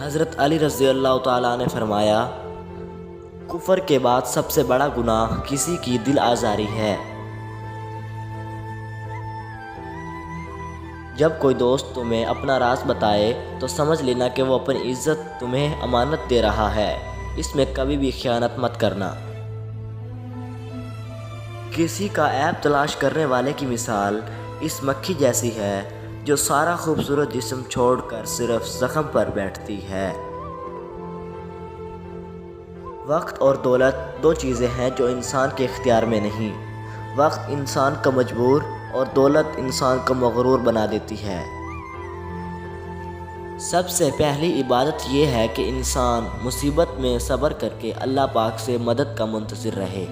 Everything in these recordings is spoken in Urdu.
حضرت علی رضی اللہ تعالیٰ نے فرمایا، کفر کے بعد سب سے بڑا گناہ کسی کی دل آزاری ہے۔ جب کوئی دوست تمہیں اپنا راز بتائے تو سمجھ لینا کہ وہ اپنی عزت تمہیں امانت دے رہا ہے، اس میں کبھی بھی خیانت مت کرنا۔ کسی کا عیب تلاش کرنے والے کی مثال اس مکھی جیسی ہے جو سارا خوبصورت جسم چھوڑ کر صرف زخم پر بیٹھتی ہے۔ وقت اور دولت دو چیزیں ہیں جو انسان کے اختیار میں نہیں۔ وقت انسان کو مجبور اور دولت انسان کو مغرور بنا دیتی ہے۔ سب سے پہلی عبادت یہ ہے کہ انسان مصیبت میں صبر کر کے اللہ پاک سے مدد کا منتظر رہے۔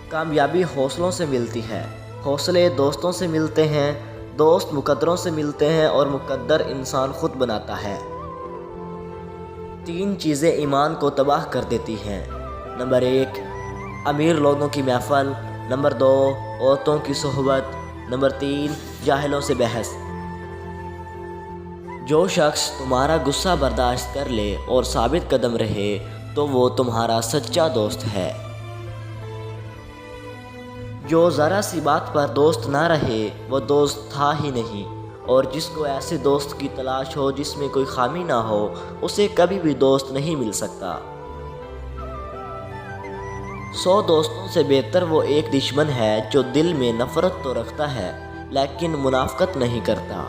کامیابی حوصلوں سے ملتی ہے، حوصلے دوستوں سے ملتے ہیں، دوست مقدروں سے ملتے ہیں اور مقدر انسان خود بناتا ہے۔ 3 چیزیں ایمان کو تباہ کر دیتی ہیں۔ نمبر 1، امیر لوگوں کی محفل۔ نمبر 2، عورتوں کی صحبت۔ نمبر 3، جاہلوں سے بحث۔ جو شخص تمہارا غصہ برداشت کر لے اور ثابت قدم رہے تو وہ تمہارا سچا دوست ہے۔ جو ذرا سی بات پر دوست نہ رہے وہ دوست تھا ہی نہیں، اور جس کو ایسے دوست کی تلاش ہو جس میں کوئی خامی نہ ہو اسے کبھی بھی دوست نہیں مل سکتا۔ 100 دوستوں سے بہتر وہ ایک دشمن ہے جو دل میں نفرت تو رکھتا ہے لیکن منافقت نہیں کرتا۔